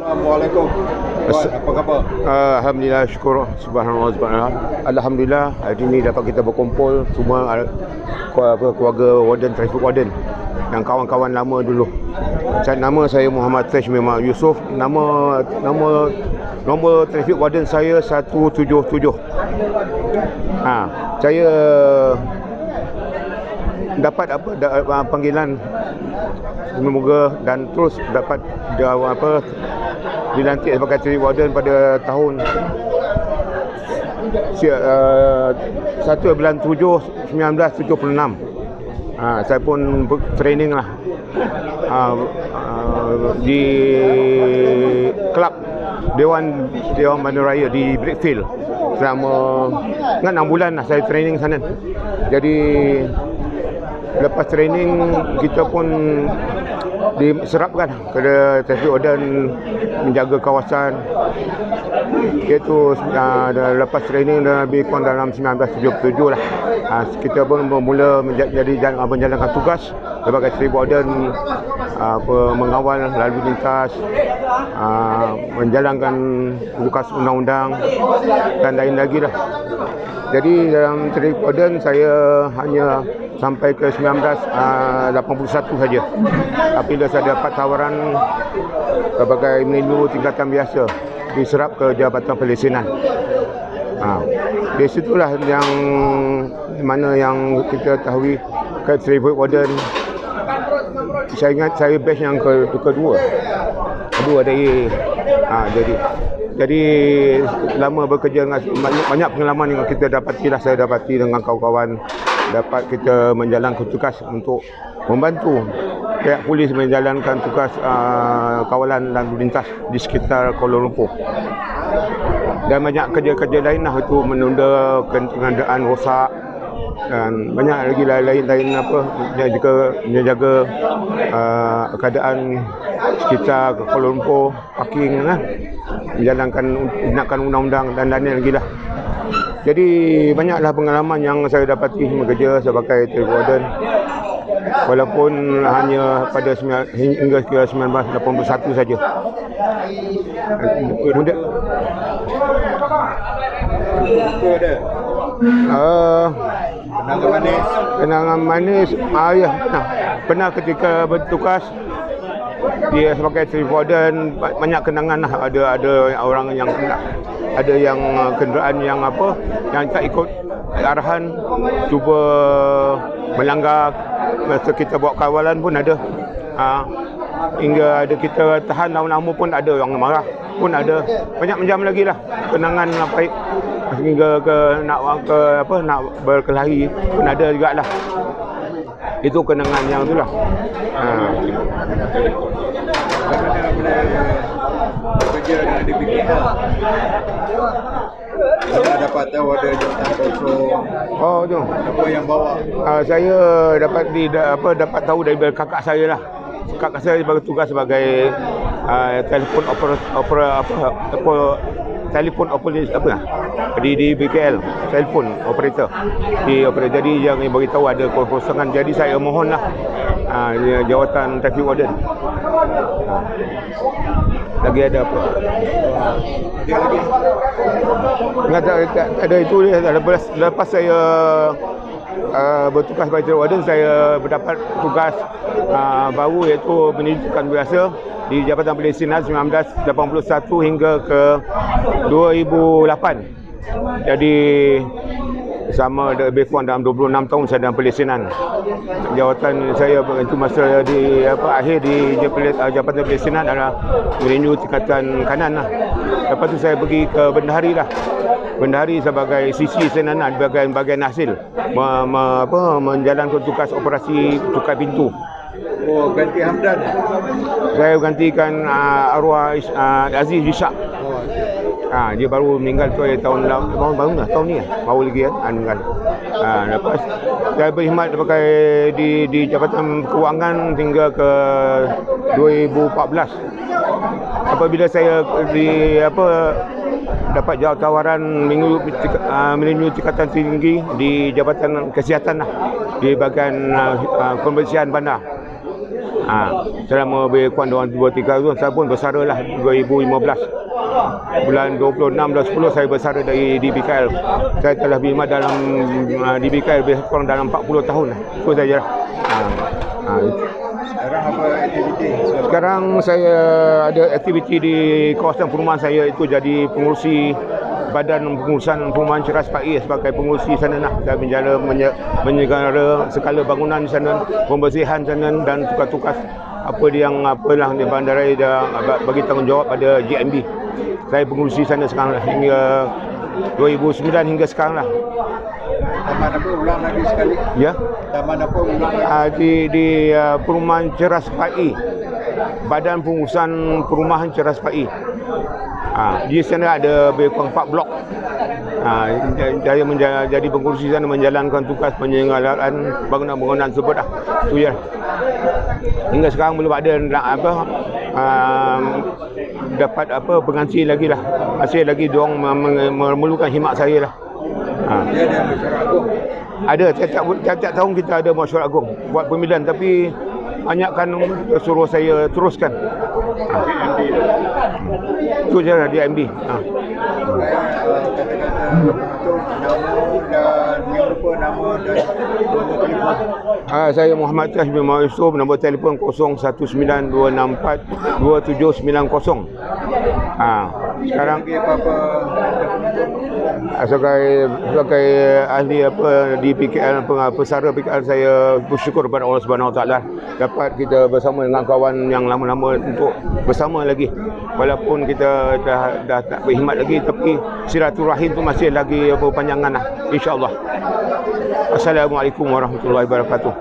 Assalamualaikum. Wan, apa khabar? Alhamdulillah, syukur subhanallah subhanallah. Alhamdulillah hari ini dapat kita berkumpul semua keluarga warden, traffic warden yang kawan-kawan lama dulu. Nama saya Muhammad Tesh Memang Yusof. Nombor traffic warden saya 177. Saya dapat panggilan, semoga dan terus dapat dilantik sebagai traffic warden pada tahun 1 bulan 7 1976. Saya pun training lah di kelab Dewan Bandaraya di Brickfield selama 6 bulan lah saya training sana. Jadi lepas training kita pun diserapkan kepada traffic warden menjaga kawasan, iaitu lepas training dah lebih kurang dalam 1977 lah. Kita pun bermula menjalankan tugas sebagai traffic warden, mengawal lalu lintas, menjalankan tugas undang-undang dan lain lagi lah. Jadi dalam traffic warden saya hanya sampai ke 1981 saja. Apabila saya dapat tawaran sebagai menu tingkatan biasa diserap ke Jabatan Pelesenan. Di situlah yang mana yang kita tahu ke traffic warden. Saya ingat saya batch yang kedua dari jadi lama bekerja dengan banyak pengalaman yang kita saya dapati dengan kawan-kawan, dapat kita menjalankan tugas untuk membantu pihak polis menjalankan tugas kawalan lalu lintas di sekitar Kuala Lumpur. Dan banyak kerja-kerja lain lah, itu menunda pengadaan rosak dan banyak lagi lain juga menjaga keadaan sekitar Kuala Lumpur, parking lah, menjalankan undang-undang dan lain lagi lah. Jadi banyaklah pengalaman yang saya dapati bekerja sebagai traffic warden, walaupun hanya pada hingga 1981 saja. Kenangan manis. Ya, pernah ketika bertugas dia sebagai traffic warden, banyak kenangan lah. Ada orang yang ada yang kenderaan yang tak ikut arahan, cuba melanggar masa kita buat kawalan pun ada. Hingga ada kita tahan lama-lama pun ada orang marah pun ada. Banyak macam lagi lah kenangan baik hingga nak berkelahi pun ada jugalah. Itu kenangan yang itulah. Bekerja dengan DPKL. Saya dapat tahu ada jawatan kosong. Tu. Apa yang bawa? Saya dapat tahu dari kakak saya lah. Kakak saya bertugas sebagai telefon operator di BKL, telefon operator. Jadi yang beritahu ada kekosongan, jadi saya mohonlah jawatan traffic warden. Lagi ada apa? Ada itu dia. Lepas saya bertugas sebagai traffic warden, saya mendapat tugas baru, iaitu pendidikan biasa di Jabatan Pelesenan 1981 hingga ke 2008. Jadi sama lebih kurang dalam 26 tahun saya dalam Pelesenan. Jawatan saya itu masa akhir di Jabatan Pelesenan adalah menuju tingkatan kanan lah. Lepas tu saya pergi ke Bendahari lah. Bendahari sebagai sisi senanan bagian hasil menjalankan tugas operasi tukar pintu. Ganti Hamdan. Saya gantikan arwah Aziz Ishak. Dia baru meninggal tu tahun ni baru lagi meninggal. Lepas saya berkhidmat di Jabatan Kewangan hingga ke 2014. Apabila saya dapat tawaran menuju tingkatan tinggi di Jabatan Kesihatan lah, di bahagian pembersihan bandar. Selama lebih kurang 2-3 tahun saya pun bersara lah 2015. Bulan 26 dan 10 saya bersara dari DBKL. Saya telah berkhidmat dalam DBKL lebih kurang dalam 40 tahun lah. Itu saja lah. Sekarang apa aktiviti? Sekarang saya ada aktiviti di kawasan perumahan saya, itu jadi pengurusi Badan Pengurusan Perumahan Ceras Pak sebagai pengurusi sana lah. Saya menyegara segala bangunan di sana, pembersihan sana dan tugas-tugas apalah di bandaraya dah bagi tanggungjawab pada GMB. Saya pengurusi sana sekarang lah, hingga 2009 hingga sekarang lah. Taman apa ulang lagi sekali? Ya. Taman apa ulang lagi? Di Perumahan Ceras Pak Badan Pengurusan Perumahan Ceras Pak di sana ada lebih kurang 4 blok. Saya menjadi pengurusi sana, menjalankan tugas penyelenggaraan bangunan-bangunan tersebut lah. Itu je. Hingga sekarang belum ada dapat pengansi lagi lah. Masih lagi diorang memerlukan khidmat saya lah. Dia ada mesyuarat agung. Ada, tiap-tiap tahun kita ada mesyuarat agung buat pemilihan, tapi banyakkan suruh saya teruskan. Itu je lah di MB. Saya Muhammad Tash bin Yusuf, nombor telefon 0192642790. Sekarang sebagai ahli di PKL, pesara PKL, saya bersyukur kepada Allah Subhanahu Wa Taala dapat kita bersama dengan kawan yang lama-lama untuk bersama lagi. Walaupun kita dah tak berkhidmat lagi, tapi silaturahim tu masih lagi berpanjangan lah, insya-Allah. Assalamualaikum warahmatullahi wabarakatuh.